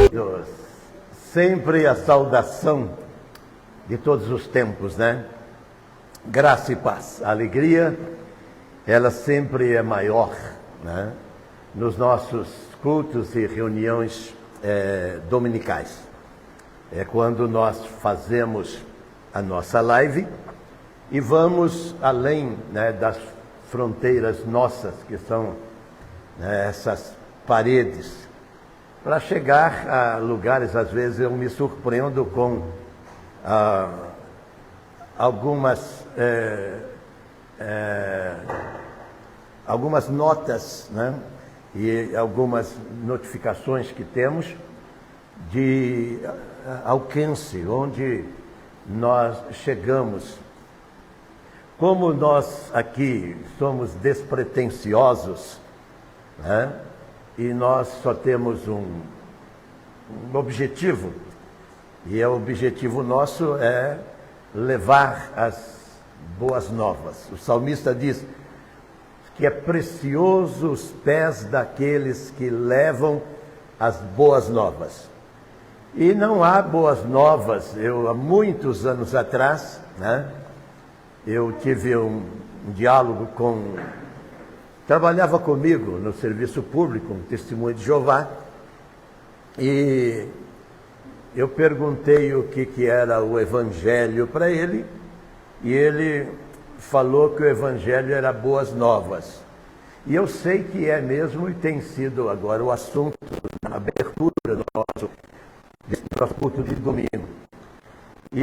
queridos, sempre a saudação de todos os tempos, né? Graça e paz. A alegria, ela sempre é maior, né? Nos nossos cultos e reuniões dominicais. É quando nós fazemos a nossa live e vamos além, né, das fronteiras nossas, que são, né, essas paredes, para chegar a lugares. Às vezes eu me surpreendo com algumas notas, né, e algumas notificações que temos de alcance, onde nós chegamos. Como nós aqui somos despretensiosos, né, e nós só temos um objetivo, e o objetivo nosso é levar as boas novas. O salmista diz que é precioso os pés daqueles que levam as boas novas. E não há boas novas. Há muitos anos atrás, né, eu tive um diálogo com... Trabalhava comigo no serviço público, um testemunho de Jeová, e eu perguntei o que era o Evangelho para ele, e ele falou que o Evangelho era boas novas. E eu sei que é mesmo, e tem sido agora o assunto na abertura do nosso culto de domingo. E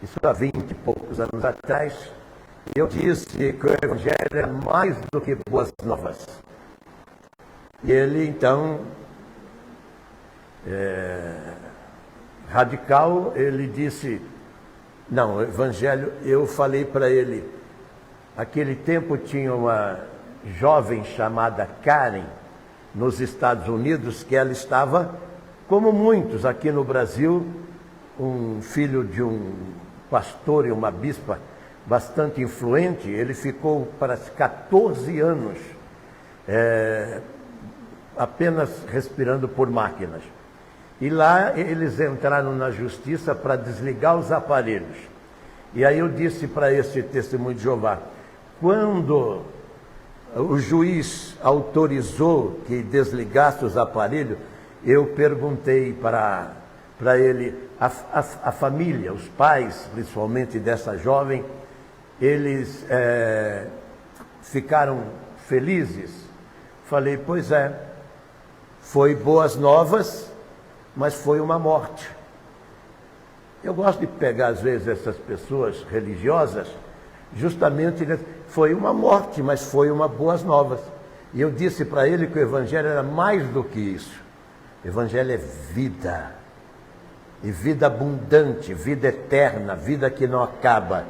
isso há 20 e poucos anos atrás, eu disse que o Evangelho é mais do que boas novas. E ele, então, radical, ele disse, não, o Evangelho, eu falei para ele, aquele tempo tinha uma jovem chamada Karen, nos Estados Unidos, que ela estava, como muitos aqui no Brasil, um filho de um pastor e uma bispa bastante influente. Ele ficou para 14 anos apenas respirando por máquinas. E lá eles entraram na justiça para desligar os aparelhos. E aí eu disse para esse testemunho de Jeová, quando o juiz autorizou que desligasse os aparelhos, eu perguntei para ele, a família, os pais, principalmente dessa jovem, eles ficaram felizes? Falei, pois é, foi boas novas, mas foi uma morte. Eu gosto de pegar, às vezes, essas pessoas religiosas, justamente, foi uma morte, mas foi uma boas novas. E eu disse para ele que o Evangelho era mais do que isso. O Evangelho é vida, e vida abundante, vida eterna, vida que não acaba.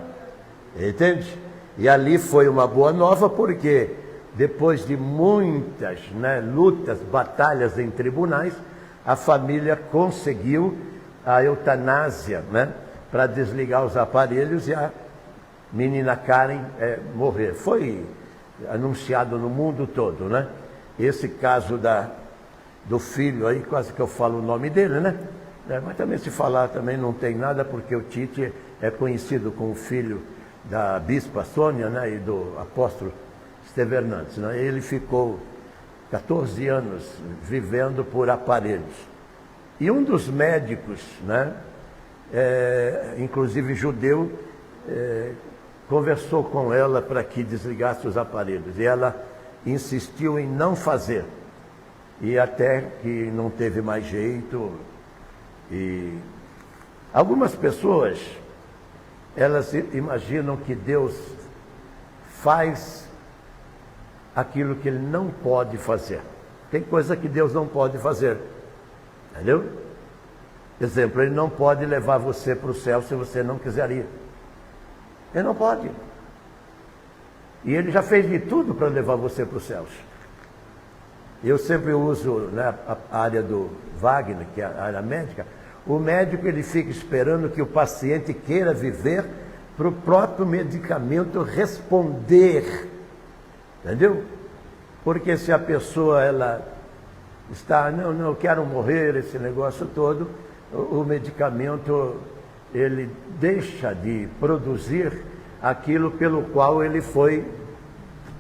Entende? E ali foi uma boa nova, porque depois de muitas, né, lutas, batalhas em tribunais, a família conseguiu a eutanásia, né, para desligar os aparelhos e a menina Karen morrer. Foi anunciado no mundo todo, né? Esse caso do filho aí, quase que eu falo o nome dele, né? Mas também, se falar, também não tem nada, porque o Tite é conhecido como o filho da bispa Sônia, né, e do apóstolo Estevão Hernandes, né? Ele ficou 14 anos vivendo por aparelhos. E um dos médicos, né, inclusive judeu, conversou com ela para que desligasse os aparelhos. E ela insistiu em não fazer. E até que não teve mais jeito. E algumas pessoas, elas imaginam que Deus faz aquilo que Ele não pode fazer. Tem coisa que Deus não pode fazer. Entendeu? Exemplo, Ele não pode levar você para o céu se você não quiser ir. Ele não pode. E Ele já fez de tudo para levar você para os céus. Eu sempre uso, né, a área do Wagner, que é a área médica. O médico, ele fica esperando que o paciente queira viver para o próprio medicamento responder. Entendeu? Porque se a pessoa, ela não, eu quero morrer, esse negócio todo, o medicamento, ele deixa de produzir aquilo pelo qual ele foi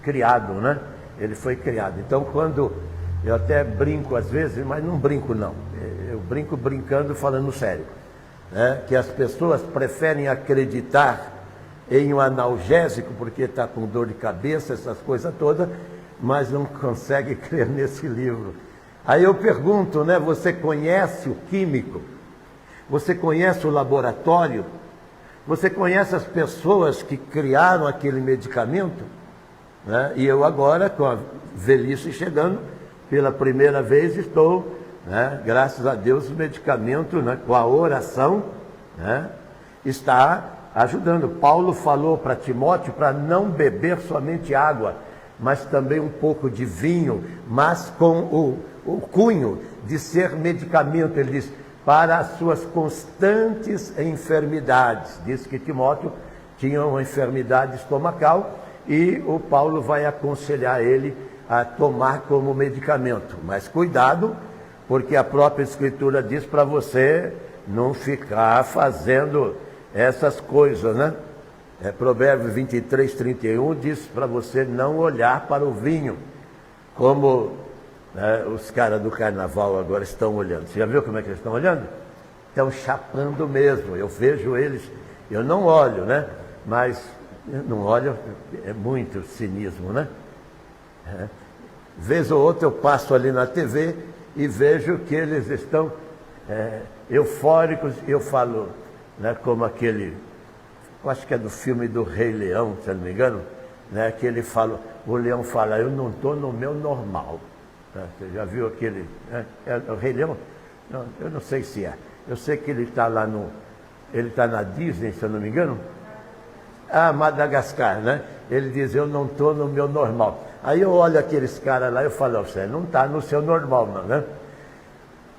criado, né? Ele foi criado. Então, quando eu até brinco às vezes, mas não brinco não, eu brinco brincando, falando sério, né? Que as pessoas preferem acreditar em um analgésico porque está com dor de cabeça, essas coisas todas, mas não consegue crer nesse livro. Aí eu pergunto, né? Você conhece o químico? Você conhece o laboratório? Você conhece as pessoas que criaram aquele medicamento? Né? E eu agora, com a velhice chegando, pela primeira vez estou, né, graças a Deus, o medicamento, né, com a oração, né, está ajudando. Paulo falou para Timóteo para não beber somente água, mas também um pouco de vinho, mas com o cunho de ser medicamento. Ele diz, para as suas constantes enfermidades. Diz que Timóteo tinha uma enfermidade estomacal e o Paulo vai aconselhar ele a tomar como medicamento. Mas cuidado, porque a própria Escritura diz para você não ficar fazendo essas coisas, né? Provérbios 23, 31 diz para você não olhar para o vinho, como os caras do carnaval agora estão olhando. Você já viu como é que eles estão olhando? Estão chapando mesmo. Eu vejo eles, eu não olho, né? Mas eu não olho, é muito cinismo, né? Vez ou outra eu passo ali na TV e vejo que eles estão eufóricos. Eu falo, né, como aquele, eu acho que é do filme do Rei Leão, se eu não me engano, né, que ele fala, o leão fala, eu não estou no meu normal. Você já viu aquele, é o Rei Leão? Não, eu não sei se é. Eu sei que ele está lá ele está na Disney, se eu não me engano. Madagascar, né? Ele diz, eu não estou no meu normal. Aí eu olho aqueles caras lá e eu falo, você não está no seu normal, não, né?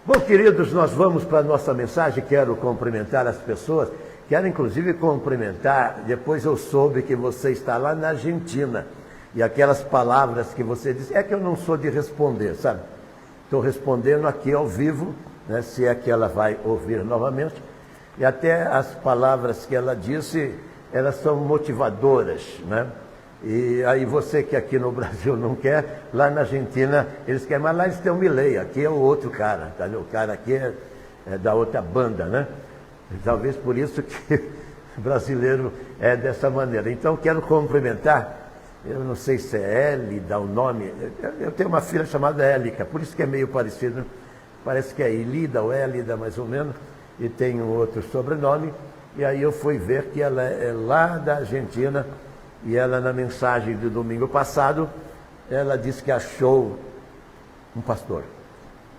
Bom, queridos, nós vamos para a nossa mensagem. Quero cumprimentar as pessoas. Quero, inclusive, cumprimentar. Depois eu soube que você está lá na Argentina. E aquelas palavras que você disse, é que eu não sou de responder, sabe? Estou respondendo aqui ao vivo, né, se é que ela vai ouvir novamente. E até as palavras que ela disse, elas são motivadoras, né? E aí você que aqui no Brasil não quer, lá na Argentina eles querem, mas lá eles têm o Milei, aqui é o outro cara, tá? O cara aqui é da outra banda, né? E talvez por isso que o brasileiro é dessa maneira. Então quero cumprimentar, eu não sei se é Hélida o nome, eu tenho uma filha chamada Hélica, por isso que é meio parecido, parece que é Ilida ou Hélida mais ou menos, e tem um outro sobrenome, e aí eu fui ver que ela é lá da Argentina. E ela, na mensagem do domingo passado, ela disse que achou um pastor.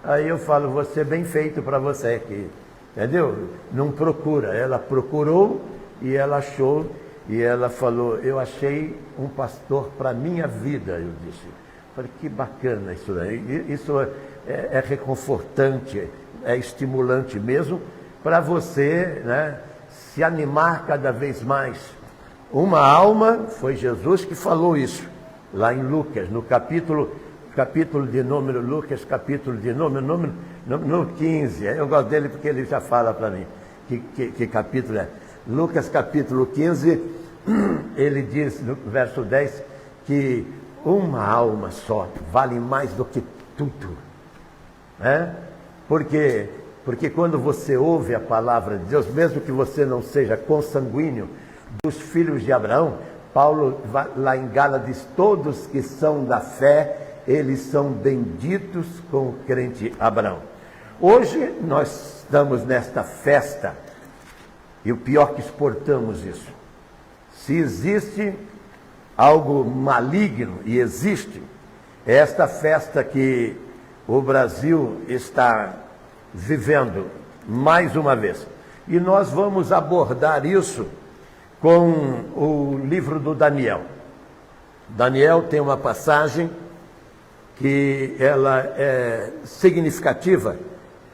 Aí eu falo, você bem feito para você aqui, entendeu? Não procura. Ela procurou e ela achou, e ela falou, eu achei um pastor para a minha vida, eu disse. Falei, que bacana isso daí. Isso é reconfortante, é estimulante mesmo, para você, né, se animar cada vez mais. Uma alma, foi Jesus que falou isso, lá em Lucas, no capítulo de número, Lucas, capítulo de número 15. Eu gosto dele porque ele já fala para mim que capítulo é. Lucas, capítulo 15, ele diz, no verso 10, que uma alma só vale mais do que tudo. Né? Porque quando você ouve a palavra de Deus, mesmo que você não seja consanguíneo dos filhos de Abraão, Paulo, lá em Gálatas, diz, todos que são da fé, eles são benditos com o crente Abraão. Hoje nós estamos nesta festa, e o pior que exportamos isso. Se existe algo maligno, e existe, é esta festa que o Brasil está vivendo mais uma vez. E nós vamos abordar isso com o livro do Daniel. Daniel tem uma passagem que ela é significativa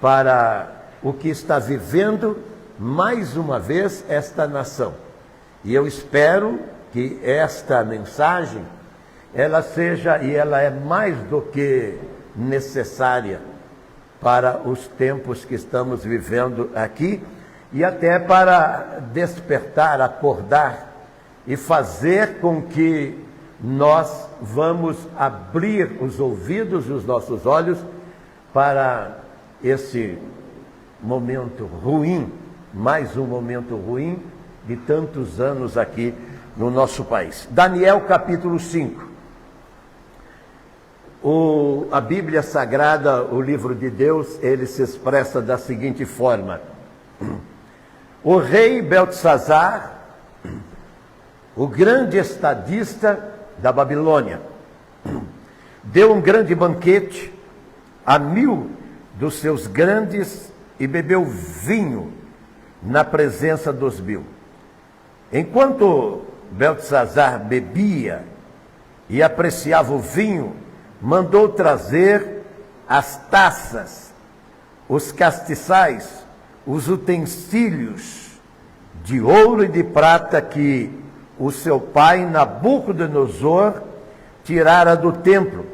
para o que está vivendo mais uma vez esta nação. E eu espero que esta mensagem, ela seja, e ela é mais do que necessária para os tempos que estamos vivendo aqui e até para despertar, acordar e fazer com que nós vamos abrir os ouvidos e os nossos olhos para esse momento ruim, mais um momento ruim de tantos anos aqui no nosso país. Daniel capítulo 5. A Bíblia Sagrada, o livro de Deus, ele se expressa da seguinte forma: o rei Beltesazar, o grande estadista da Babilônia, deu um grande banquete a 1000 dos seus grandes e bebeu vinho na presença dos 1000. Enquanto Beltesazar bebia e apreciava o vinho, mandou trazer as taças, os castiçais, os utensílios de ouro e de prata que o seu pai Nabucodonosor tirara do templo,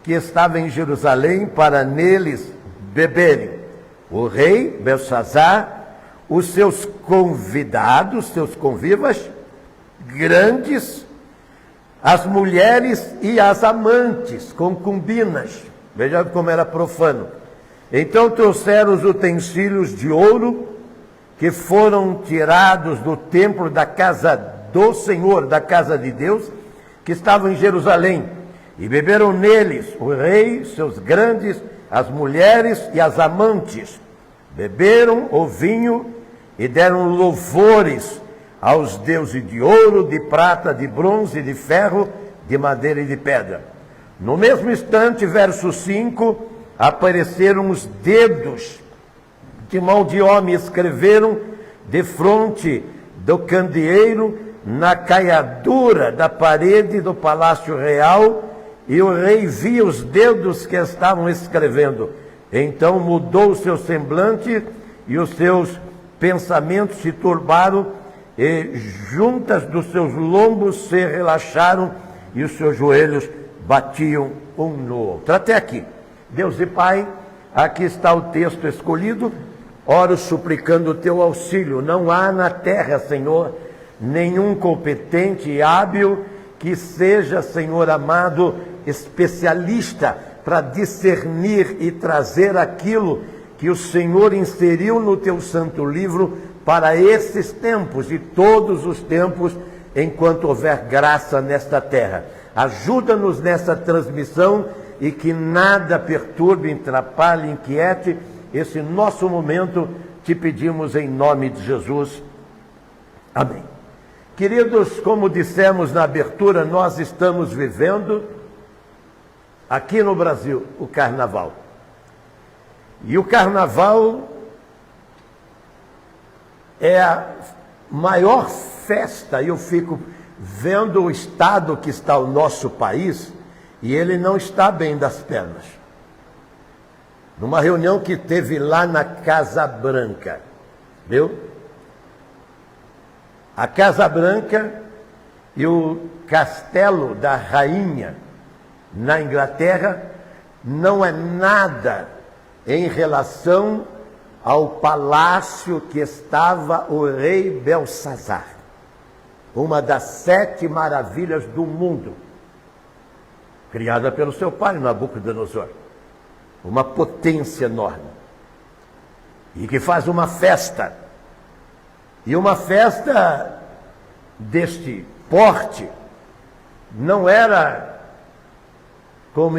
que estava em Jerusalém, para neles beberem. O rei Beltesazar, os seus convidados, seus convivas, grandes, as mulheres e as amantes, concubinas. Veja como era profano. Então trouxeram os utensílios de ouro que foram tirados do templo da casa do Senhor, da casa de Deus, que estava em Jerusalém, e beberam neles o rei, seus grandes, as mulheres e as amantes. Beberam o vinho e deram louvores aos deuses de ouro, de prata, de bronze, de ferro, de madeira e de pedra. No mesmo instante, verso 5, apareceram os dedos de mão de homem, escreveram defronte do candeeiro, na caiadura da parede do palácio real, e o rei via os dedos que estavam escrevendo. Então mudou o seu semblante e os seus pensamentos se turbaram, e juntas dos seus lombos se relaxaram e os seus joelhos batiam um no outro. Até aqui. Deus e Pai, aqui está o texto escolhido. Oro suplicando o teu auxílio. Não há na terra, Senhor, nenhum competente e hábil que seja, Senhor amado, especialista para discernir e trazer aquilo que o Senhor inseriu no teu santo livro para esses tempos e todos os tempos, enquanto houver graça nesta terra. Ajuda-nos nessa transmissão e que nada perturbe, atrapalhe, inquiete esse nosso momento. Te pedimos em nome de Jesus. Amém. Queridos, como dissemos na abertura, nós estamos vivendo aqui no Brasil o Carnaval. E o Carnaval é a maior festa. Eu fico vendo o estado que está o nosso país e ele não está bem das pernas. Numa reunião que teve lá na Casa Branca, viu? A Casa Branca e o Castelo da Rainha na Inglaterra não é nada em relação ao palácio que estava o rei Beltesazar, uma das 7 maravilhas do mundo, criada pelo seu pai Nabucodonosor, uma potência enorme, e que faz uma festa, e uma festa deste porte. Não era como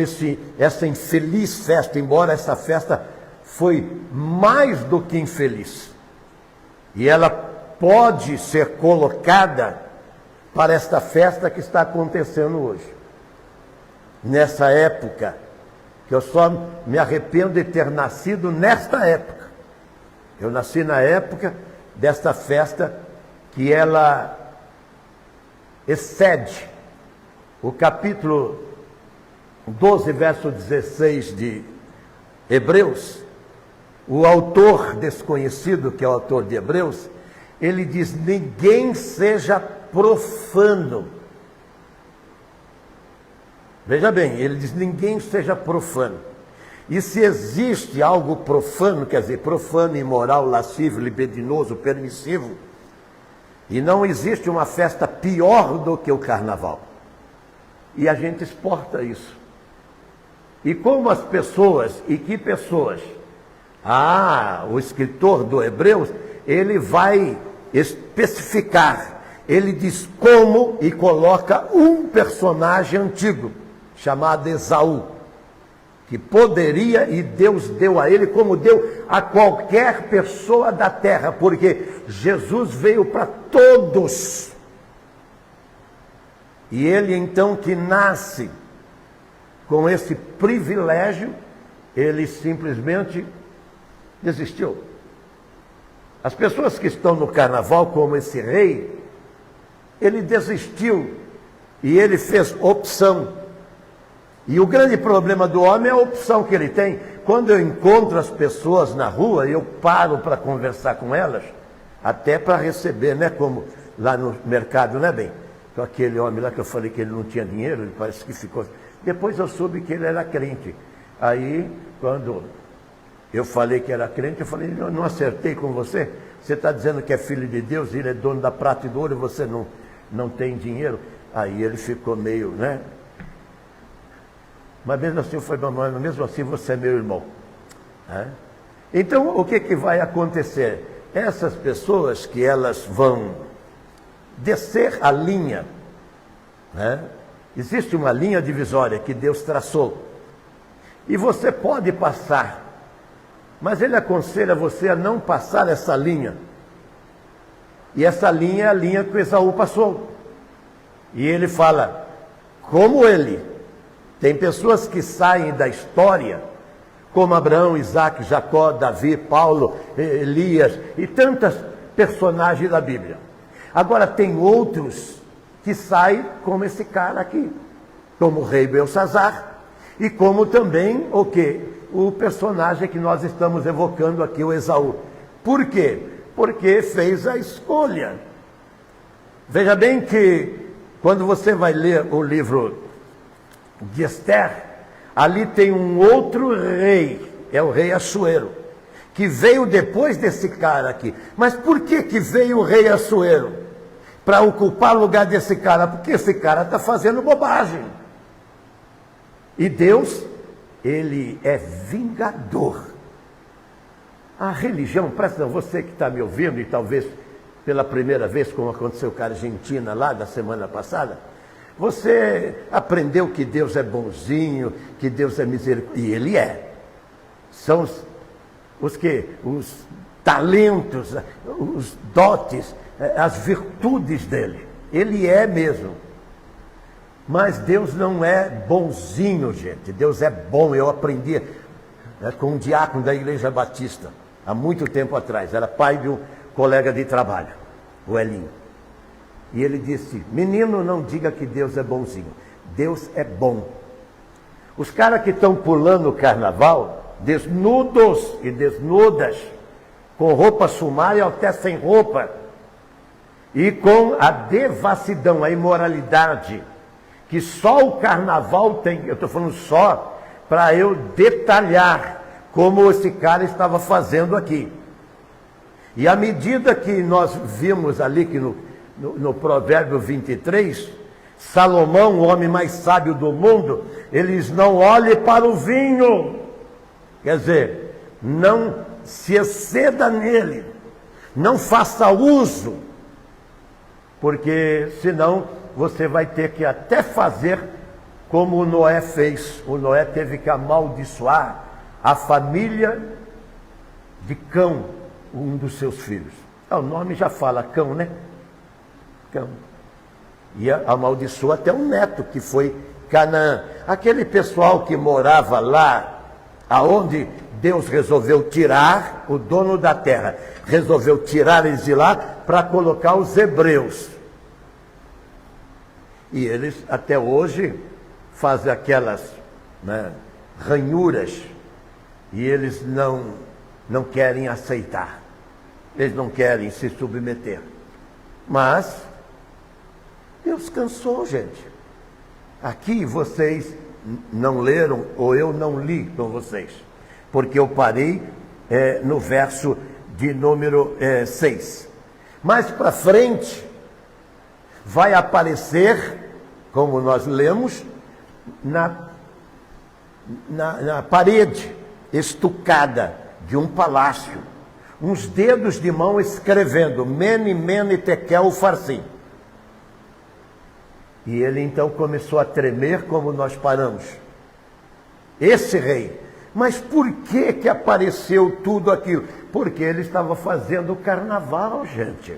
essa infeliz festa, embora essa festa foi mais do que infeliz. E ela pode ser colocada para esta festa que está acontecendo hoje. Nessa época, que eu só me arrependo de ter nascido nesta época. Eu nasci na época desta festa que ela excede o capítulo 12, verso 16 de Hebreus. O autor desconhecido, que é o autor de Hebreus, ele diz: ninguém seja profano. Veja bem, ele diz: ninguém seja profano. E se existe algo profano, quer dizer, profano, imoral, lascivo, libidinoso, permissivo, e não existe uma festa pior do que o carnaval. E a gente exporta isso. E como as pessoas, e que pessoas? O escritor do Hebreus, ele vai especificar, ele diz como e coloca um personagem antigo, chamado Esaú, que poderia e Deus deu a ele como deu a qualquer pessoa da terra, porque Jesus veio para todos. E ele então que nasce com esse privilégio, ele simplesmente desistiu. As pessoas que estão no carnaval, como esse rei, ele desistiu e ele fez opção. E o grande problema do homem é a opção que ele tem. Quando eu encontro as pessoas na rua, eu paro para conversar com elas, até para receber, né? Como lá no mercado, né, bem? Então, aquele homem lá que eu falei que ele não tinha dinheiro, ele parece que ficou... Depois eu soube que ele era crente. Aí, quando eu falei que era crente, eu falei, não acertei com você? Você está dizendo que é filho de Deus, ele é dono da prata e do ouro e você não tem dinheiro? Aí ele ficou meio, né? Mas mesmo assim, mesmo assim você é meu irmão. Então, o que vai acontecer? Essas pessoas que elas vão descer a linha, existe uma linha divisória que Deus traçou, e você pode passar, mas ele aconselha você a não passar essa linha, e essa linha é a linha que o Esaú passou, e ele fala, como ele... Tem pessoas que saem da história, como Abraão, Isaac, Jacó, Davi, Paulo, Elias e tantos personagens da Bíblia. Agora tem outros que saem como esse cara aqui, como o rei Belsazar, e como também o personagem que nós estamos evocando aqui, o Esaú. Por quê? Porque fez a escolha. Veja bem que quando você vai ler o livro de Esther, ali tem um outro rei, é o rei Assuero, que veio depois desse cara aqui. Mas por que veio o rei Assuero? Para ocupar o lugar desse cara? Porque esse cara está fazendo bobagem. E Deus, ele é vingador. A religião, presta atenção, você que está me ouvindo, e talvez pela primeira vez, como aconteceu com a Argentina lá da semana passada, você aprendeu que Deus é bonzinho, que Deus é misericórdia, e Ele é. São os talentos, os dotes, as virtudes dele. Ele é mesmo. Mas Deus não é bonzinho, gente. Deus é bom. Eu aprendi com um diácono da Igreja Batista, há muito tempo atrás. Era pai de um colega de trabalho, o Elinho. E ele disse, menino, não diga que Deus é bonzinho. Deus é bom. Os caras que estão pulando o carnaval, desnudos e desnudas, com roupa sumária até sem roupa, e com a devassidão, a imoralidade, que só o carnaval tem, eu estou falando só para eu detalhar como esse cara estava fazendo aqui. E à medida que nós vimos ali que no Provérbio 23, Salomão, o homem mais sábio do mundo, ele diz, não olhe para o vinho, quer dizer, não se exceda nele, não faça uso, porque senão você vai ter que até fazer como o Noé fez. O Noé teve que amaldiçoar a família de Cão, um dos seus filhos. O nome já fala Cão, né? Cão. E amaldiçoou até um neto, que foi Canaã. Aquele pessoal que morava lá, aonde Deus resolveu tirar, o dono da terra, resolveu tirar eles de lá para colocar os hebreus. E eles até hoje fazem aquelas ranhuras, e eles não querem aceitar, eles não querem se submeter. Mas Deus cansou, gente. Aqui vocês não leram, ou eu não li com vocês, porque eu parei no verso de número 6. Mais para frente, vai aparecer, como nós lemos, na parede estucada de um palácio, uns dedos de mão escrevendo Mene, Mene, Tekel, Upharsin. E ele então começou a tremer como nós paramos. Esse rei. Mas por que apareceu tudo aquilo? Porque ele estava fazendo o carnaval, gente.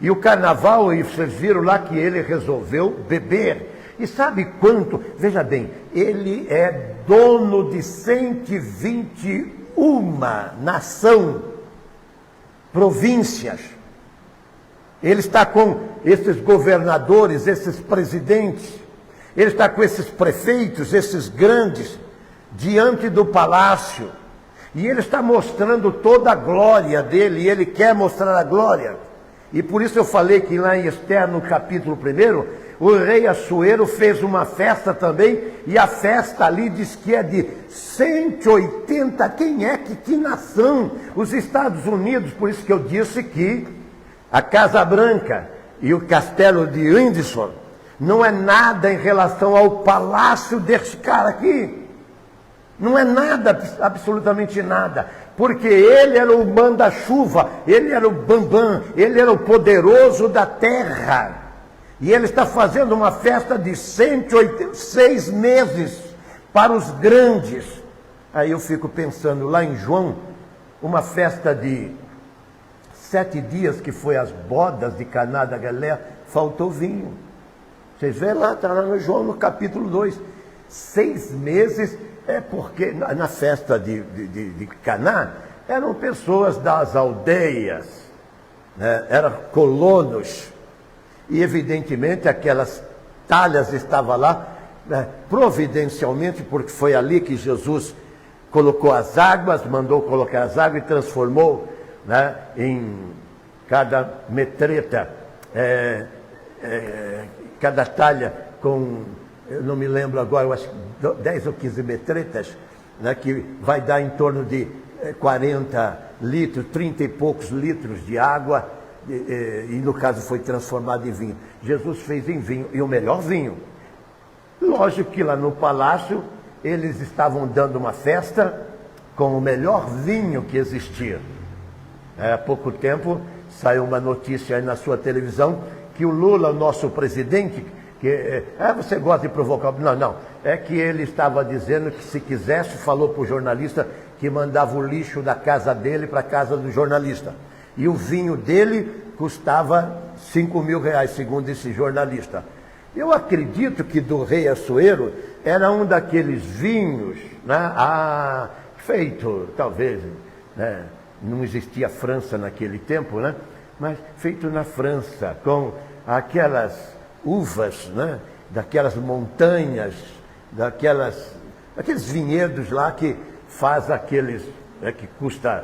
E o carnaval, e vocês viram lá que ele resolveu beber. E sabe quanto? Veja bem, ele é dono de 121 províncias. Ele está com esses governadores, esses presidentes, ele está com esses prefeitos, esses grandes, diante do palácio. E ele está mostrando toda a glória dele, e ele quer mostrar a glória. E por isso eu falei que lá em Esther, no capítulo 1, o rei Assuero fez uma festa também, e a festa ali diz que é de 180, que nação? Os Estados Unidos, por isso que eu disse que a Casa Branca e o castelo de Windsor não é nada em relação ao palácio deste cara aqui. Não é nada, absolutamente nada. Porque ele era o manda-chuva, ele era o bambam, ele era o poderoso da terra. E ele está fazendo uma festa de 186 meses para os grandes. Aí eu fico pensando, lá em João, uma festa de 7 dias, que foi as bodas de Caná da Galileia, faltou vinho. Vocês veem lá, está lá no João, no capítulo 2. 6 meses, porque na festa de Caná, eram pessoas das aldeias, né? Eram colonos. E evidentemente aquelas talhas estavam lá, né, providencialmente, porque foi ali que Jesus colocou as águas, mandou colocar as águas e transformou, né, em cada metreta, cada talha com, eu não me lembro agora, eu acho que 10 ou 15 metretas, né, que vai dar em torno de 40 litros, 30 e poucos litros de água, e no caso foi transformado em vinho. Jesus fez em vinho, e o melhor vinho. Lógico que lá no palácio eles estavam dando uma festa com o melhor vinho que existia. Há pouco tempo saiu uma notícia aí na sua televisão que o Lula, o nosso presidente, você gosta de provocar? Não, é que ele estava dizendo que se quisesse, falou para o jornalista que mandava o lixo da casa dele para a casa do jornalista. E o vinho dele custava 5 mil reais, segundo esse jornalista. Eu acredito que do rei Assuero era um daqueles vinhos, né, feito, talvez, né, não existia França naquele tempo, né, mas feito na França, com aquelas uvas, né, daquelas montanhas, aqueles vinhedos lá que faz aqueles, que custa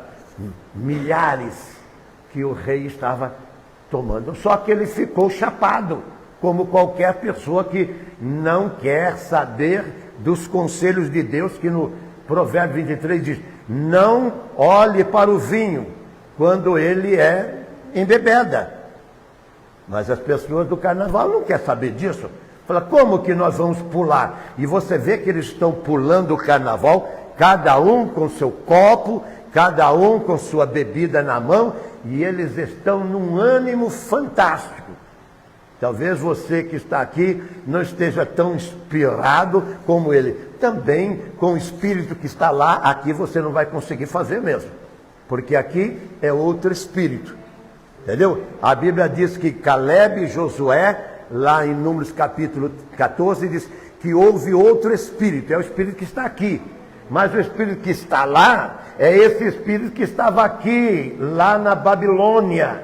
milhares, que o rei estava tomando. Só que ele ficou chapado, como qualquer pessoa que não quer saber dos conselhos de Deus, que no Provérbio 23 diz, não olhe para o vinho quando ele é embebeda. Mas as pessoas do carnaval não querem saber disso. Fala, como que nós vamos pular? E você vê que eles estão pulando o carnaval, cada um com seu copo, cada um com sua bebida na mão, e eles estão num ânimo fantástico. Talvez você que está aqui não esteja tão inspirado como ele. Também com o espírito que está lá, aqui você não vai conseguir fazer mesmo. Porque aqui é outro espírito. Entendeu? A Bíblia diz que Caleb e Josué, lá em Números capítulo 14, diz que houve outro espírito. É o espírito que está aqui. Mas o espírito que está lá é esse espírito que estava aqui, lá na Babilônia.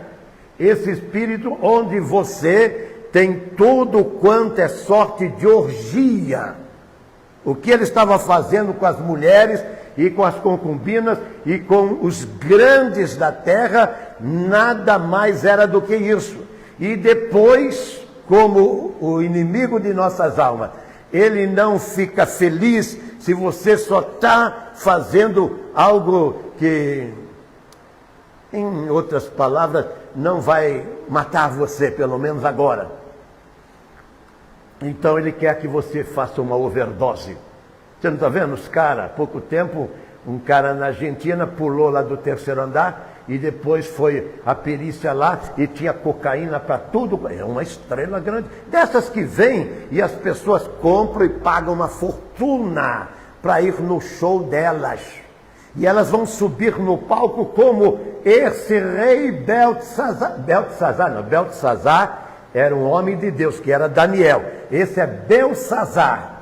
Esse espírito onde você tem tudo quanto é sorte de orgia. O que ele estava fazendo com as mulheres e com as concubinas e com os grandes da terra, nada mais era do que isso. E depois, como o inimigo de nossas almas Ele não fica feliz se você só está fazendo algo que, em outras palavras, não vai matar você, pelo menos agora. Então ele quer que você faça uma overdose. Você não está vendo os caras? Há pouco tempo, um cara na Argentina pulou lá do 3º andar e depois foi a perícia lá e tinha cocaína para tudo. É uma estrela grande. Dessas que vem e as pessoas compram e pagam uma fortuna para ir no show delas. E elas vão subir no palco como esse rei Beltesazar. Beltesazar era um homem de Deus, que era Daniel. Esse é Belsazar.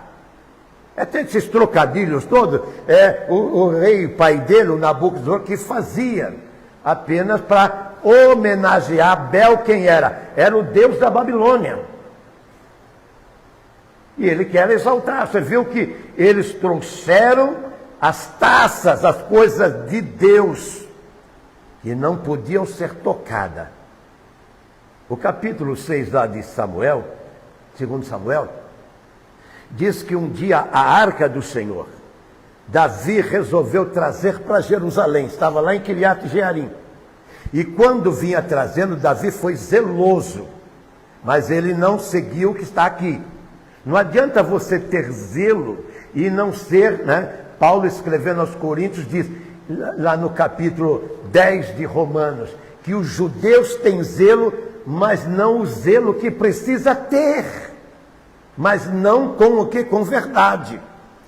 Tem esses trocadilhos todos. É o rei, pai dele, o Nabucodonosor, que fazia apenas para homenagear Bel. Quem era? Era o Deus da Babilônia. E ele quer exaltar. Você viu que eles trouxeram as taças, as coisas de Deus, que não podiam ser tocadas. O capítulo 6 lá de Samuel, 2 Samuel, diz que um dia a arca do Senhor, Davi resolveu trazer para Jerusalém. Estava lá em Kiriat Jearim. E quando vinha trazendo, Davi foi zeloso. Mas ele não seguiu o que está aqui. Não adianta você ter zelo e não ser, né? Paulo escrevendo aos Coríntios diz, lá no capítulo 10 de Romanos, que os judeus têm zelo, mas não o zelo que precisa ter. Mas não com o que? Com verdade.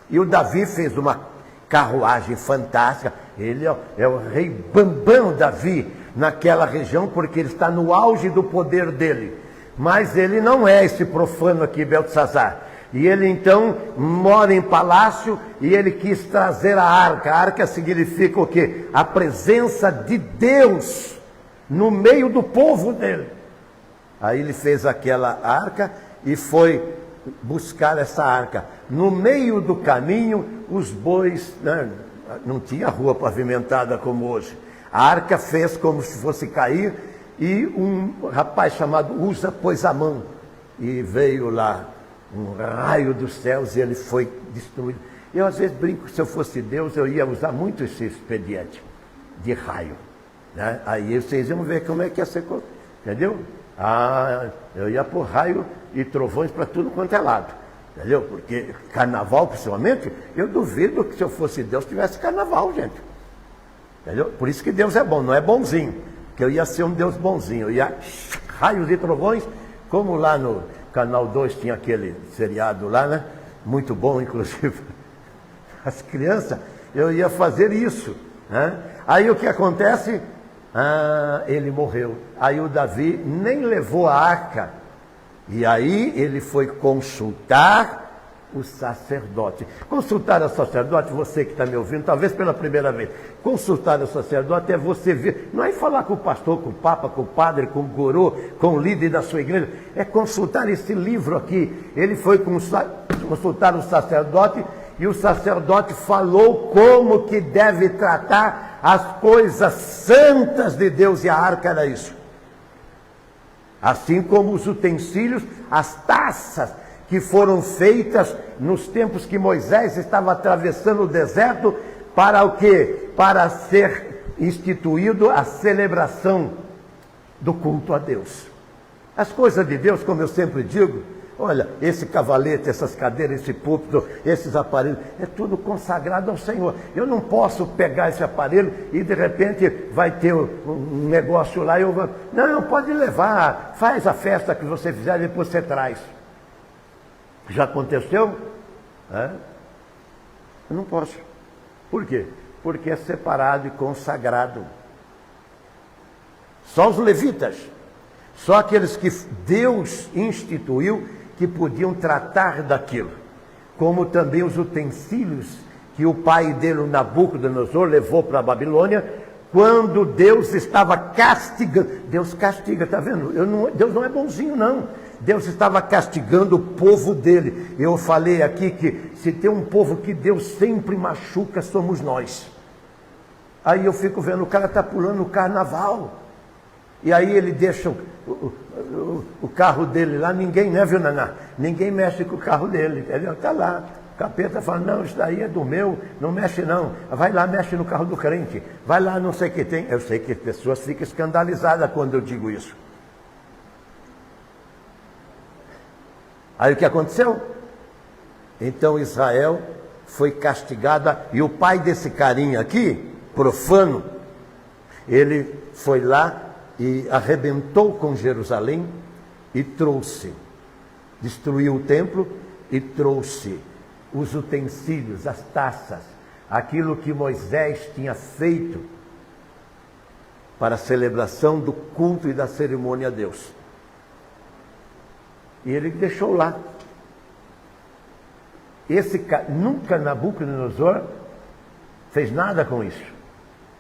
E o Davi fez uma carruagem fantástica. Ele é o rei bambão Davi naquela região, porque ele está no auge do poder dele. Mas ele não é esse profano aqui, Beltesazar. E ele então mora em palácio e ele quis trazer a arca. A arca significa o quê? A presença de Deus no meio do povo dele. Aí ele fez aquela arca e foi buscar essa arca. No meio do caminho, os bois, né, não tinha rua pavimentada como hoje. A arca fez como se fosse cair e um rapaz chamado Uza pôs a mão e veio lá um raio dos céus e ele foi destruído. Eu às vezes brinco que se eu fosse Deus eu ia usar muito esse expediente de raio, né? Aí vocês iam ver como é que ia ser, entendeu? Eu ia pôr raio e trovões para tudo quanto é lado, entendeu? Porque carnaval, principalmente, eu duvido que se eu fosse Deus tivesse carnaval, gente, entendeu? Por isso que Deus é bom, não é bonzinho, que eu ia ser um Deus bonzinho, eu ia raios e trovões, como lá no Canal 2 tinha aquele seriado lá, né? Muito bom, inclusive, as crianças, eu ia fazer isso, né? Aí o que acontece? Ele morreu. Aí o Davi nem levou a arca. E aí ele foi consultar o sacerdote. Consultar o sacerdote, você que está me ouvindo, talvez pela primeira vez. Consultar o sacerdote é você ver, não é falar com o pastor, com o papa, com o padre, com o guru, com o líder da sua igreja. É consultar esse livro aqui. Ele foi consultar o sacerdote e o sacerdote falou como que deve tratar as coisas santas de Deus, e a arca era isso. Assim como os utensílios, as taças que foram feitas nos tempos que Moisés estava atravessando o deserto, para o quê? Para ser instituído a celebração do culto a Deus. As coisas de Deus, como eu sempre digo, olha, esse cavalete, essas cadeiras, esse púlpito, esses aparelhos, é tudo consagrado ao Senhor. Eu não posso pegar esse aparelho e de repente vai ter um negócio lá e eu vou... Não, pode levar, faz a festa que você fizer e depois você traz. Já aconteceu? Eu não posso. Por quê? Porque é separado e consagrado. Só os levitas, só aqueles que Deus instituiu que podiam tratar daquilo, como também os utensílios que o pai dele, o Nabucodonosor, levou para a Babilônia, quando Deus estava castigando. Deus castiga, está vendo? Deus não é bonzinho, não. Deus estava castigando o povo dele. Eu falei aqui que se tem um povo que Deus sempre machuca, somos nós. Aí eu fico vendo, o cara está pulando o carnaval. E aí ele deixa o carro dele lá, ninguém, né, viu, Naná? Ninguém mexe com o carro dele, entendeu? Está lá. O capeta fala, não, isso daí é do meu, não mexe não. Vai lá, mexe no carro do crente. Vai lá, não sei o que tem. Eu sei que as pessoas ficam escandalizadas quando eu digo isso. Aí o que aconteceu? Então Israel foi castigada, e o pai desse carinha aqui, profano, ele foi lá e arrebentou com Jerusalém e trouxe, destruiu o templo e trouxe os utensílios, as taças, aquilo que Moisés tinha feito para a celebração do culto e da cerimônia a Deus. E ele deixou lá. Nunca Nabucodonosor fez nada com isso.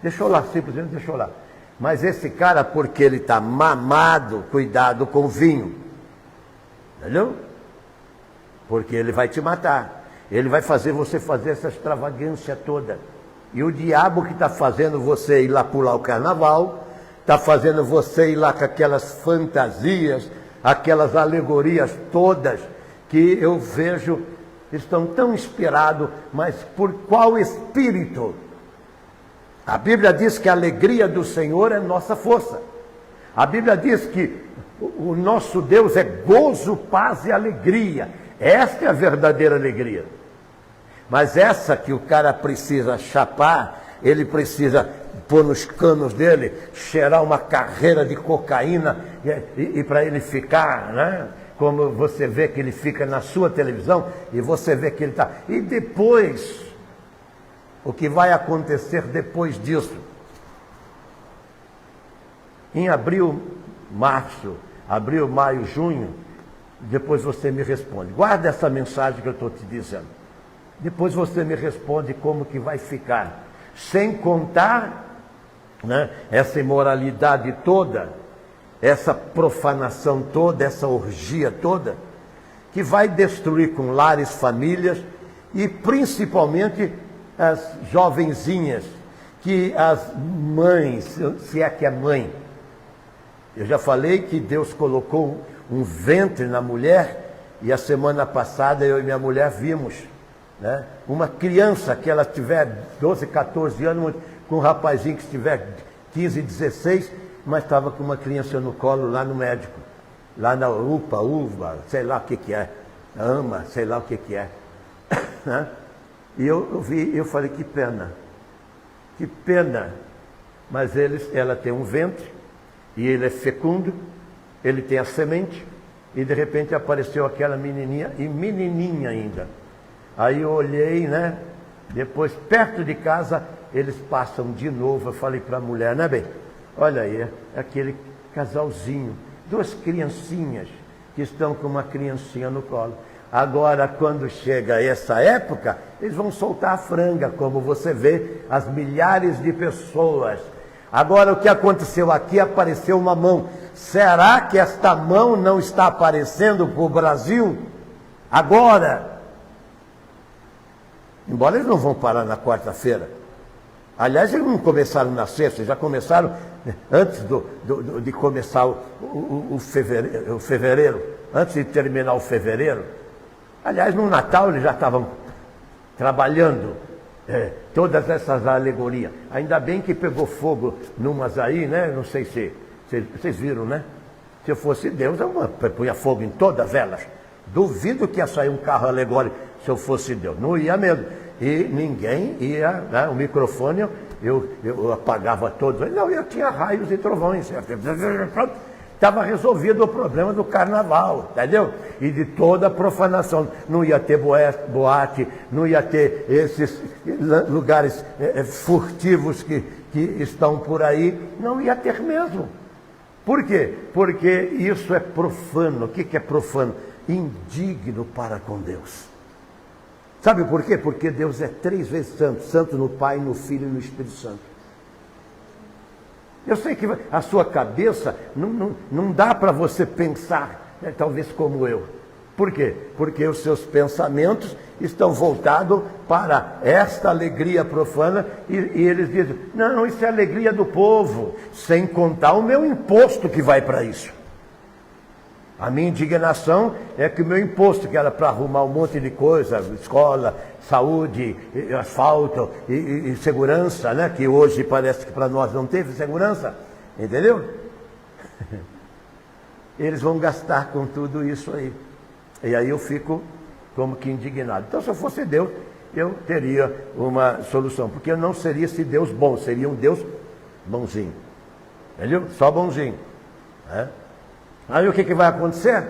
Deixou lá, simplesmente deixou lá. Mas esse cara, porque ele está mamado, cuidado com o vinho. Entendeu? Porque ele vai te matar. Ele vai fazer você fazer essa extravagância toda. E o diabo que está fazendo você ir lá pular o carnaval, está fazendo você ir lá com aquelas fantasias, aquelas alegorias todas, que eu vejo, estão tão inspirados, mas por qual espírito? A Bíblia diz que a alegria do Senhor é nossa força. A Bíblia diz que o nosso Deus é gozo, paz e alegria. Esta é a verdadeira alegria. Mas essa que o cara precisa chapar, ele precisa pôr nos canos dele, cheirar uma carreira de cocaína e para ele ficar, né? Como você vê que ele fica na sua televisão e você vê que ele está. E depois, o que vai acontecer depois disso? Em abril, maio, junho, depois você me responde. Guarda essa mensagem que eu estou te dizendo. Depois você me responde como que vai ficar. Sem contar, né, essa imoralidade toda, essa profanação toda, essa orgia toda, que vai destruir com lares, famílias e principalmente as jovenzinhas, que as mães, se é que é mãe, eu já falei que Deus colocou um ventre na mulher, e a semana passada eu e minha mulher vimos, né, uma criança que ela tiver 12, 14 anos, com um rapazinho que tiver 15, 16, mas estava com uma criança no colo lá no médico, lá na UPA, sei lá o que é, AMA, sei lá o que é. Né? E eu vi, eu falei, que pena, mas ela tem um ventre, e ele é fecundo, ele tem a semente, e de repente apareceu aquela menininha, e menininha ainda. Aí eu olhei, né? Depois, perto de casa, eles passam de novo. Eu falei para a mulher, né, bem? Olha aí, é aquele casalzinho, duas criancinhas que estão com uma criancinha no colo. Agora, quando chega essa época, eles vão soltar a franga, como você vê, as milhares de pessoas. Agora, o que aconteceu aqui? Apareceu uma mão. Será que esta mão não está aparecendo para o Brasil? Agora, embora eles não vão parar na quarta-feira. Aliás, eles não começaram na sexta, já começaram antes de começar o fevereiro, antes de terminar o fevereiro. Aliás, no Natal eles já estavam trabalhando todas essas alegorias. Ainda bem que pegou fogo numas aí, né? Não sei se vocês viram, né? Se eu fosse Deus, eu punha fogo em todas elas. Duvido que ia sair um carro alegórico se eu fosse Deus. Não ia mesmo. E ninguém ia, né? O microfone eu apagava todos. Não, eu tinha raios e trovões. Estava resolvido o problema do carnaval, entendeu? E de toda a profanação. Não ia ter boate, não ia ter esses lugares furtivos que estão por aí. Não ia ter mesmo. Por quê? Porque isso é profano. O que é profano? Indigno para com Deus. Sabe por quê? Porque Deus é 3 vezes santo. Santo no Pai, no Filho e no Espírito Santo. Eu sei que a sua cabeça não dá para você pensar, né, talvez como eu. Por quê? Porque os seus pensamentos estão voltados para esta alegria profana e eles dizem, não, isso é alegria do povo, sem contar o meu imposto que vai para isso. A minha indignação é que o meu imposto, que era para arrumar um monte de coisa, escola, saúde, asfalto e segurança, né? Que hoje parece que para nós não teve segurança, entendeu? Eles vão gastar com tudo isso aí. E aí eu fico como que indignado. Então, se eu fosse Deus, eu teria uma solução, porque eu não seria esse Deus bom, seria um Deus bonzinho. Entendeu? Só bonzinho. Né? Aí o que vai acontecer?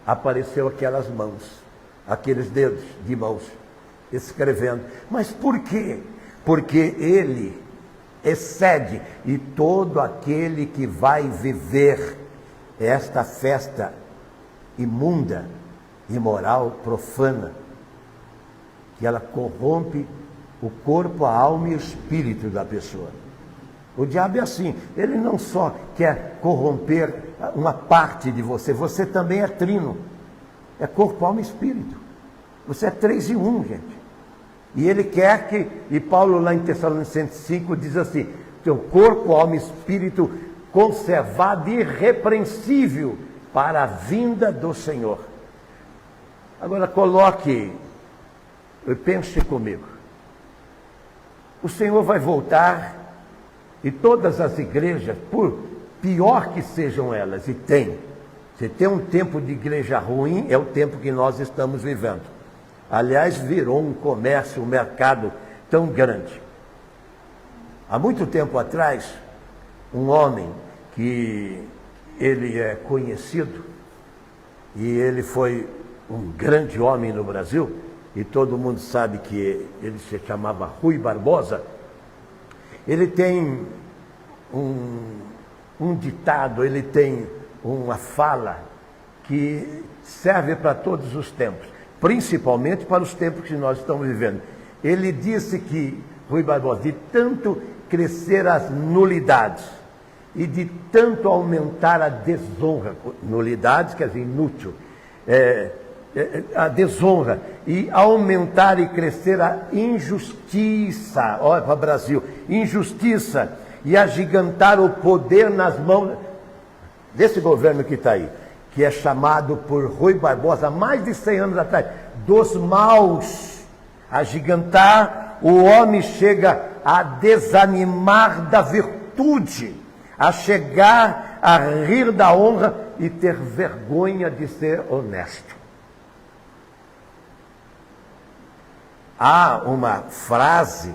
Apareceu aquelas mãos, aqueles dedos de mãos, escrevendo. Mas por quê? Porque ele excede, e todo aquele que vai viver esta festa imunda, imoral, profana, que ela corrompe o corpo, a alma e o espírito da pessoa. O diabo é assim, ele não só quer corromper uma parte de você, você também é trino, é corpo, alma e espírito. Você é 3 em 1, gente. E ele quer que, e Paulo lá em Tessalonicenses 5 diz assim, teu corpo, alma e espírito conservado irrepreensível para a vinda do Senhor. Agora coloque, pense comigo, o Senhor vai voltar e todas as igrejas, por pior que sejam elas, e tem, se tem um tempo de igreja ruim, é o tempo que nós estamos vivendo. Aliás, virou um comércio, um mercado tão grande. Há muito tempo atrás, um homem que ele é conhecido, e ele foi um grande homem no Brasil, e todo mundo sabe que ele se chamava Rui Barbosa. Ele tem um ditado, ele tem uma fala que serve para todos os tempos, principalmente para os tempos que nós estamos vivendo. Ele disse que, Rui Barbosa, de tanto crescer as nulidades e de tanto aumentar a desonra, nulidades quer dizer inútil, a desonra, e aumentar e crescer a injustiça, olha para o Brasil, injustiça, e agigantar o poder nas mãos desse governo que está aí, que é chamado por Rui Barbosa, há mais de 100 anos atrás, dos maus, agigantar, o homem chega a desanimar da virtude, a chegar a rir da honra e ter vergonha de ser honesto. Há uma frase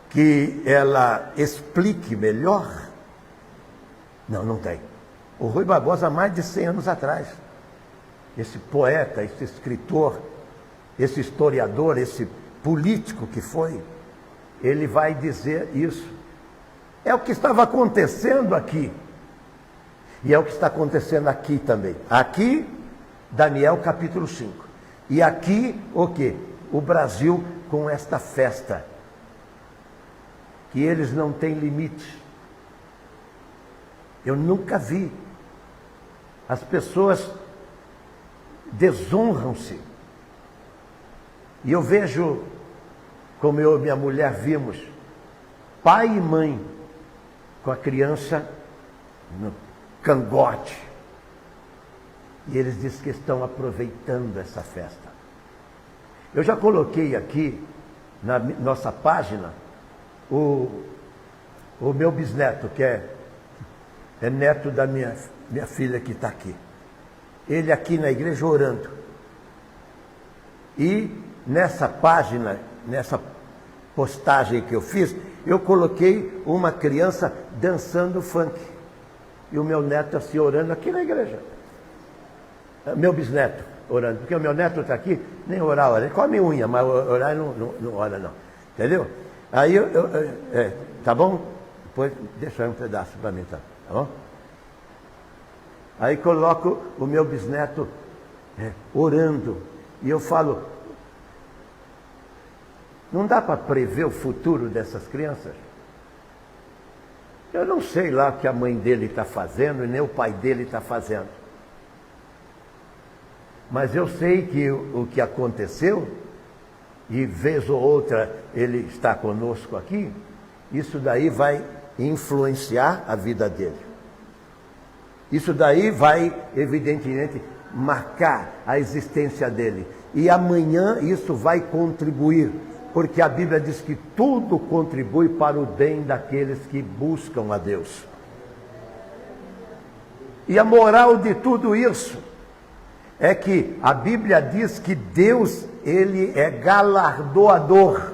que ela explique melhor? Não tem. O Rui Barbosa, há mais de 100 anos atrás, esse poeta, esse escritor, esse historiador, esse político que foi, ele vai dizer isso. É o que estava acontecendo aqui. E é o que está acontecendo aqui também. Aqui, Daniel capítulo 5. E aqui, o quê? O Brasil com esta festa. Que eles não têm limite. Eu nunca vi. As pessoas desonram-se. E eu vejo, como eu e minha mulher vimos, pai e mãe com a criança no cangote. E eles dizem que estão aproveitando essa festa. Eu já coloquei aqui na nossa página o meu bisneto, que é neto da minha filha que está aqui. Ele aqui na igreja orando. E nessa página, nessa postagem que eu fiz, eu coloquei uma criança dançando funk. E o meu neto assim orando aqui na igreja. Meu bisneto orando, porque o meu neto está aqui, nem orar, ele come unha, mas orar não ora não. Entendeu? Aí tá bom? Depois deixa aí um pedaço para mim, tá bom? Aí coloco o meu bisneto orando. E eu falo, não dá para prever o futuro dessas crianças? Eu não sei lá o que a mãe dele está fazendo e nem o pai dele está fazendo. Mas eu sei que o que aconteceu, e vez ou outra ele está conosco aqui, isso daí vai influenciar a vida dele. Isso daí vai, evidentemente, marcar a existência dele. E amanhã isso vai contribuir, porque a Bíblia diz que tudo contribui para o bem daqueles que buscam a Deus. E a moral de tudo isso é que a Bíblia diz que Deus, ele é galardoador,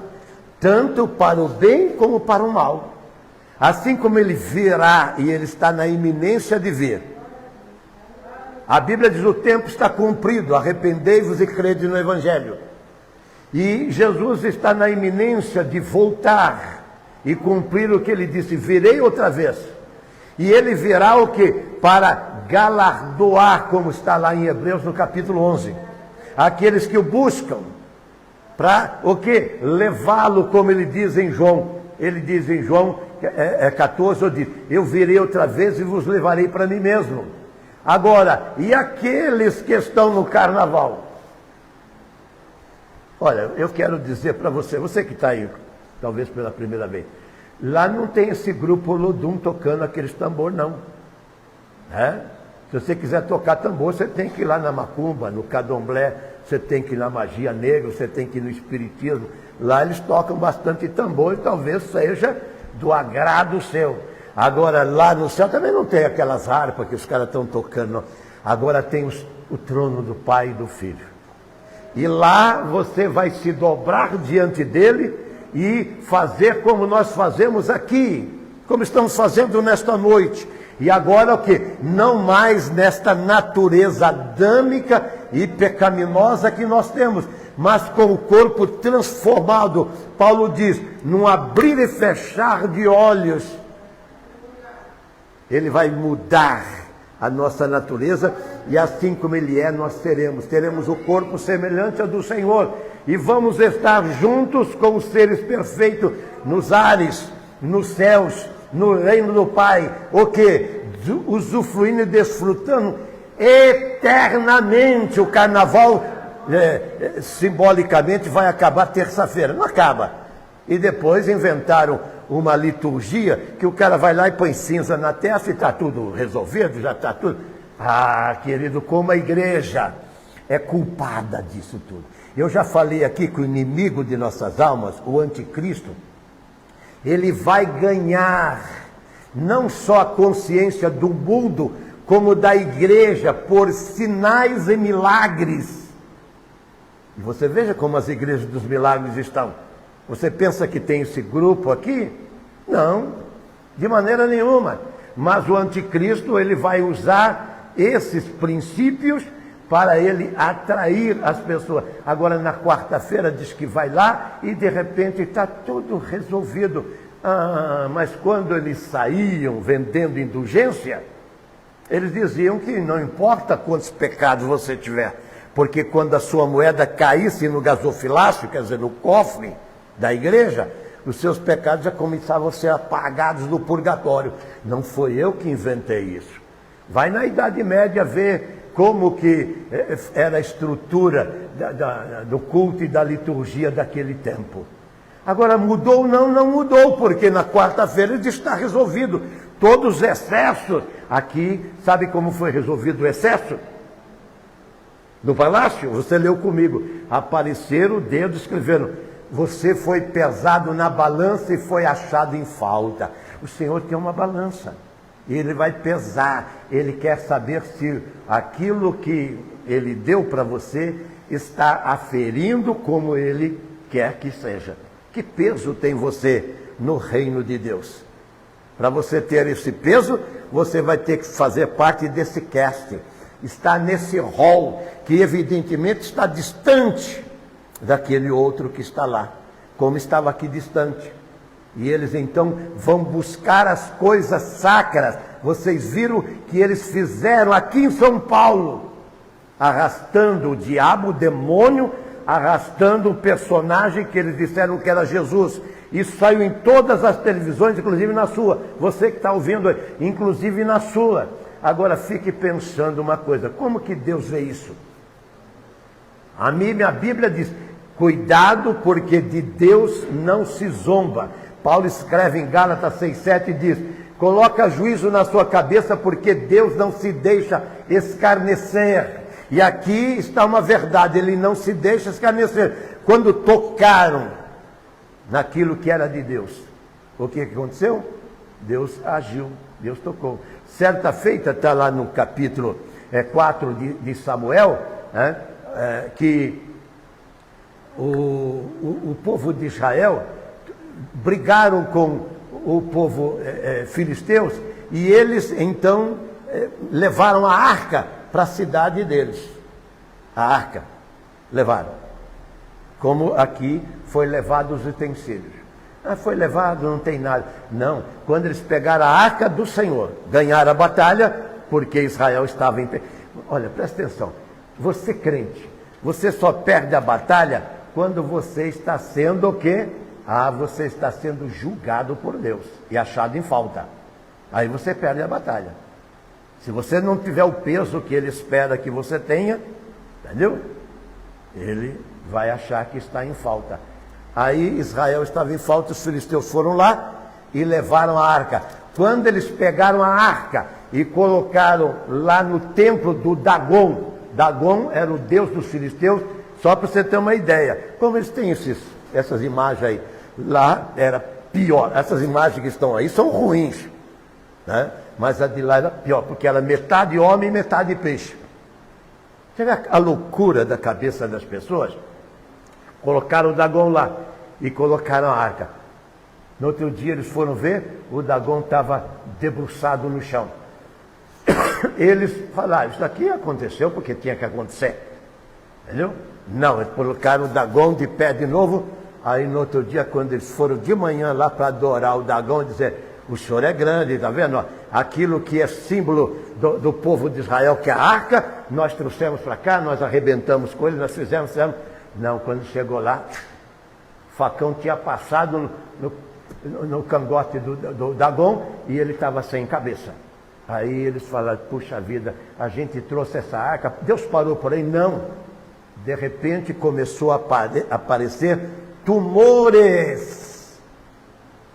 tanto para o bem como para o mal. Assim como ele virá, e ele está na iminência de vir. A Bíblia diz: o tempo está cumprido, arrependei-vos e crede no Evangelho. E Jesus está na iminência de voltar e cumprir o que ele disse: virei outra vez. E ele virá o quê? Para galardoar, como está lá em Hebreus no capítulo 11. Aqueles que o buscam, para o quê? Levá-lo, como ele diz em João. Ele diz em João 14, eu digo: eu virei outra vez e vos levarei para mim mesmo. Agora, e aqueles que estão no carnaval? Olha, eu quero dizer para você, você que está aí, talvez pela primeira vez, lá não tem esse grupo Olodum tocando aqueles tambor, não. Se você quiser tocar tambor, você tem que ir lá na macumba, no candomblé, você tem que ir na magia negra, você tem que ir no espiritismo. Lá eles tocam bastante tambor e talvez seja do agrado seu. Agora, lá no céu também não tem aquelas harpas que os caras estão tocando, não. Agora tem o trono do Pai e do Filho. E lá você vai se dobrar diante dele e fazer como nós fazemos aqui, como estamos fazendo nesta noite. E agora o que? Não mais nesta natureza adâmica e pecaminosa que nós temos, mas com o corpo transformado. Paulo diz: num abrir e fechar de olhos, ele vai mudar a nossa natureza, e assim como ele é, nós teremos o corpo semelhante ao do Senhor, e vamos estar juntos com os seres perfeitos nos ares, nos céus, no reino do Pai. O que? Usufruindo e desfrutando eternamente. O carnaval simbolicamente vai acabar terça-feira, não acaba. E depois inventaram uma liturgia que o cara vai lá e põe cinza na testa e está tudo resolvido, já está tudo. Ah, querido, como a igreja é culpada disso tudo. Eu já falei aqui que o inimigo de nossas almas, o anticristo, ele vai ganhar não só a consciência do mundo, como da igreja, por sinais e milagres. E você veja como as igrejas dos milagres estão. Você pensa que tem esse grupo aqui? Não, de maneira nenhuma. Mas o anticristo, ele vai usar esses princípios para ele atrair as pessoas. Agora, na quarta-feira, diz que vai lá e de repente está tudo resolvido. Ah, mas quando eles saíam vendendo indulgência, eles diziam que não importa quantos pecados você tiver, porque quando a sua moeda caísse no gasofilácio, quer dizer, no cofre da igreja, os seus pecados já começavam a ser apagados no purgatório. Não foi eu que inventei isso. Vai na Idade Média ver como que era a estrutura do culto e da liturgia daquele tempo. Agora, mudou? Não, não mudou, porque na quarta-feira está resolvido. Todos os excessos, aqui, sabe como foi resolvido o excesso? No palácio, você leu comigo, apareceram o dedo, escreveram: você foi pesado na balança e foi achado em falta. O Senhor tem uma balança, ele vai pesar, ele quer saber se aquilo que ele deu para você está aferindo como ele quer que seja. Que peso tem você no reino de Deus? Para você ter esse peso, você vai ter que fazer parte desse casting, está nesse hall, que evidentemente está distante daquele outro que está lá, como estava aqui distante. E eles então vão buscar as coisas sacras. Vocês viram que eles fizeram aqui em São Paulo, arrastando o diabo, o demônio, arrastando um personagem que eles disseram que era Jesus. Isso saiu em todas as televisões, inclusive na sua. Você que está ouvindo, inclusive na sua. Agora fique pensando uma coisa: como que Deus vê isso? A minha Bíblia diz: cuidado, porque de Deus não se zomba. Paulo escreve em Gálatas 6,7 e diz: Coloca juízo na sua cabeça, porque Deus não se deixa escarnecer. E aqui está uma verdade, Ele não se deixa escarnecer. Quando tocaram naquilo que era de Deus, o que aconteceu? Deus agiu, Deus tocou. Certa feita, está lá no capítulo 4 de Samuel, que o povo de Israel brigaram com o povo filisteus, e eles então levaram a arca para a cidade deles. A arca levaram, como aqui foi levado os utensílios. Foi levado, não tem nada. Não, quando eles pegaram a arca do Senhor, ganharam a batalha, porque Israel estava em pé. Olha, presta atenção, você crente, você só perde a batalha quando você está sendo o quê? Você está sendo julgado por Deus e achado em falta. Aí você perde a batalha. Se você não tiver o peso que Ele espera que você tenha, entendeu? Ele vai achar que está em falta. Aí Israel estava em falta, os filisteus foram lá e levaram a arca. Quando eles pegaram a arca e colocaram lá no templo do Dagon, Dagon era o deus dos filisteus, só para você ter uma ideia. Como eles têm essas imagens aí, lá era pior. Essas imagens que estão aí são ruins, né? Mas a de lá era pior, porque era metade homem e metade peixe. Você vê a loucura da cabeça das pessoas? Colocaram o Dagon lá e colocaram a arca. No outro dia eles foram ver, o Dagon estava debruçado no chão. Eles falaram, isso daqui aconteceu porque tinha que acontecer. Entendeu? Não, eles colocaram o Dagon de pé de novo. Aí no outro dia, quando eles foram de manhã lá para adorar o Dagon, dizer, o senhor é grande, está vendo? Aquilo que é símbolo do povo de Israel, que é a arca, nós trouxemos para cá, nós arrebentamos com ele, nós fizemos. Não, quando chegou lá, o facão tinha passado no cangote do Dagon e ele estava sem cabeça. Aí eles falaram, puxa vida, a gente trouxe essa arca, Deus parou por aí? Não. De repente começou a aparecer tumores.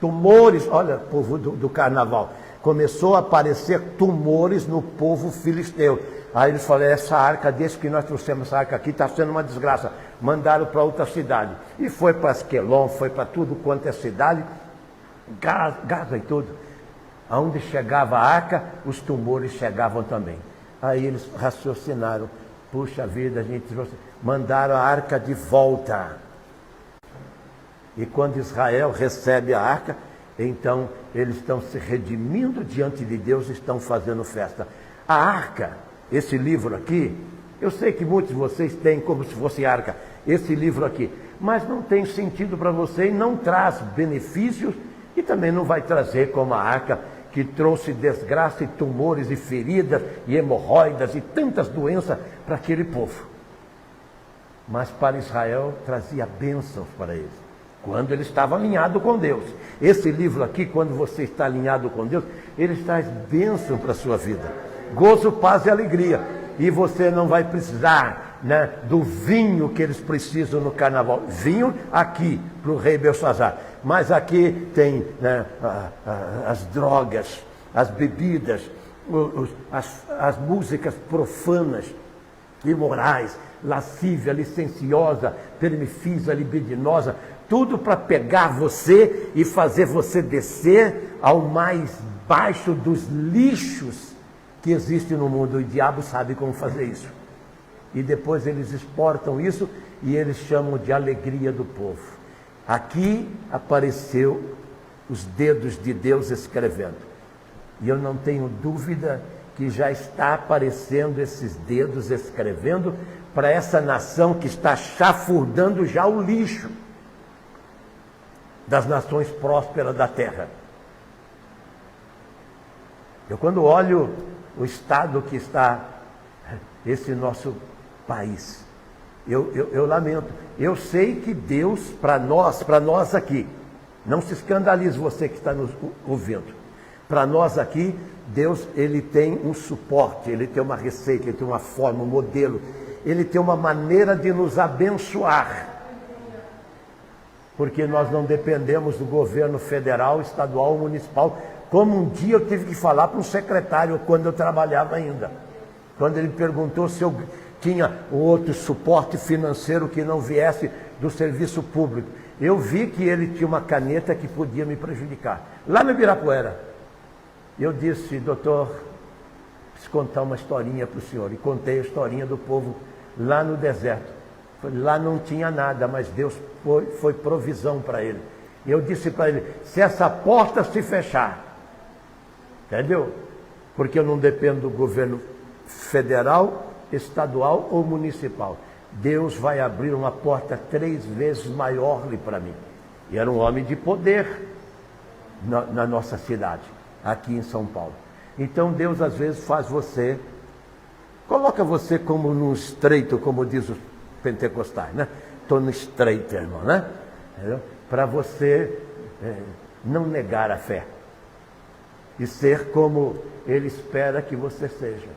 Tumores, olha, povo do carnaval. Começou a aparecer tumores no povo filisteu. Aí eles falaram, essa arca, desde que nós trouxemos essa arca aqui, está sendo uma desgraça. Mandaram para outra cidade. E foi para Asquelon, foi para tudo quanto é cidade, Gaza e tudo. Aonde chegava a arca, os tumores chegavam também. Aí eles raciocinaram, puxa vida, a gente trouxe, mandaram a arca de volta. E quando Israel recebe a arca, então eles estão se redimindo diante de Deus e estão fazendo festa. A arca, esse livro aqui, eu sei que muitos de vocês têm como se fosse arca, esse livro aqui, mas não tem sentido para você e não traz benefícios e também não vai trazer como a arca que trouxe desgraça e tumores e feridas e hemorroidas e tantas doenças para aquele povo. Mas para Israel trazia bênçãos para eles, quando ele estava alinhado com Deus. Esse livro aqui, quando você está alinhado com Deus, ele traz bênção para a sua vida. Gozo, paz e alegria. E você não vai precisar, né, do vinho que eles precisam no carnaval. Vinho aqui, para o rei Belsazar. Mas aqui tem, né, as drogas, as bebidas, as músicas profanas, imorais, lascívia, licenciosa, permifisa, libidinosa, tudo para pegar você e fazer você descer ao mais baixo dos lixos que existe no mundo. O diabo sabe como fazer isso. E depois eles exportam isso e eles chamam de alegria do povo. Aqui apareceu os dedos de Deus escrevendo. E eu não tenho dúvida que já está aparecendo esses dedos escrevendo para essa nação que está chafurdando já o lixo das nações prósperas da terra. Eu quando olho o estado que está esse nosso país, eu lamento. Eu sei que Deus, para nós aqui, não se escandalize você que está nos ouvindo, para nós aqui, Deus, ele tem um suporte, ele tem uma receita, ele tem uma forma, um modelo, ele tem uma maneira de nos abençoar. porque nós não dependemos do governo federal, estadual ou municipal, como um dia eu tive que falar para um secretário quando eu trabalhava ainda. Quando ele perguntou se eu tinha outro suporte financeiro que não viesse do serviço público. Eu vi que ele tinha uma caneta que podia me prejudicar. Lá no Ibirapuera, eu disse, doutor, preciso contar uma historinha para o senhor. E contei a historinha do povo lá no deserto. Lá não tinha nada, mas Deus foi provisão para ele. E eu disse para ele, se essa porta se fechar, entendeu? Porque eu não dependo do governo federal, estadual ou municipal. Deus vai abrir uma porta 3 vezes maior para mim. E era um homem de poder na nossa cidade, aqui em São Paulo. Então Deus às vezes faz você, coloca você como num estreito, como diz os pentecostais, né? Estou no estreito, irmão, né? Para você não negar a fé e ser como Ele espera que você seja,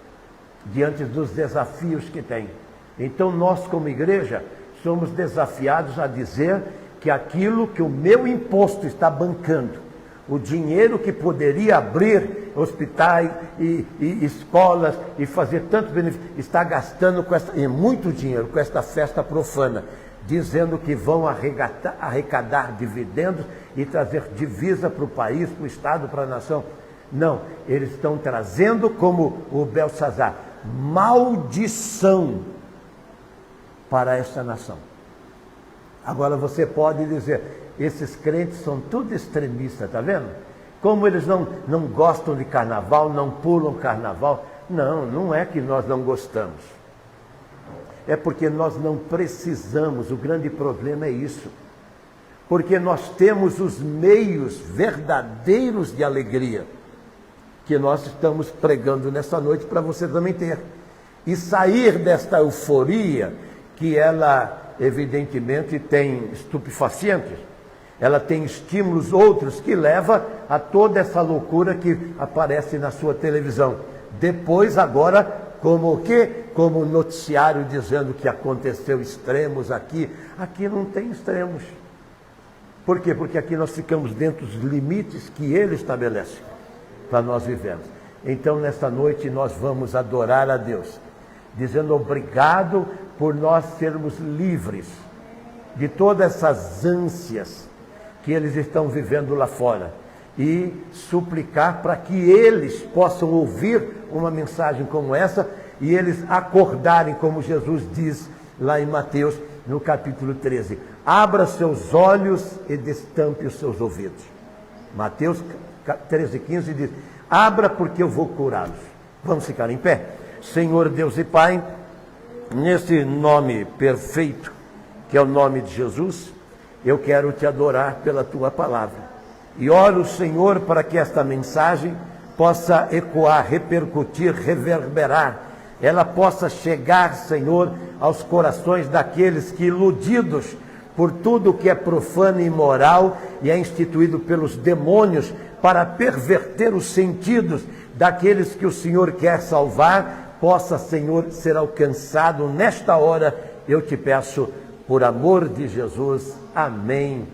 diante dos desafios que tem. Então nós como igreja somos desafiados a dizer que aquilo que o meu imposto está bancando, o dinheiro que poderia abrir hospitais e escolas e fazer tantos benefícios, está gastando muito dinheiro com esta festa profana, dizendo que vão arrecadar dividendos e trazer divisa para o país, para o Estado, para a nação. Não, eles estão trazendo, como o Belsazar, maldição para esta nação. Agora você pode dizer, esses crentes são tudo extremistas, está vendo? Como eles não gostam de carnaval, não pulam carnaval. Não, não é que nós não gostamos. É porque nós não precisamos, o grande problema é isso. Porque nós temos os meios verdadeiros de alegria, que nós estamos pregando nessa noite para você também ter. E sair desta euforia, que ela evidentemente tem estupefacientes, ela tem estímulos outros que levam a toda essa loucura que aparece na sua televisão. Depois, agora, como o quê? Como noticiário dizendo que aconteceu extremos aqui. Aqui não tem extremos. Por quê? Porque aqui nós ficamos dentro dos limites que Ele estabelece para nós vivermos. Então, nesta noite, nós vamos adorar a Deus, dizendo obrigado por nós sermos livres de todas essas ânsias que eles estão vivendo lá fora e suplicar para que eles possam ouvir uma mensagem como essa e eles acordarem, como Jesus diz lá em Mateus, no capítulo 13. Abra seus olhos e destampe os seus ouvidos. Mateus 13:15 diz, abra porque eu vou curá-los. Vamos ficar em pé? Senhor Deus e Pai, nesse nome perfeito, que é o nome de Jesus, eu quero te adorar pela tua palavra. E oro, Senhor, para que esta mensagem possa ecoar, repercutir, reverberar. Ela possa chegar, Senhor, aos corações daqueles que, iludidos por tudo que é profano e imoral e é instituído pelos demônios para perverter os sentidos daqueles que o Senhor quer salvar, possa, Senhor, ser alcançado nesta hora. Eu te peço, por amor de Jesus. Amém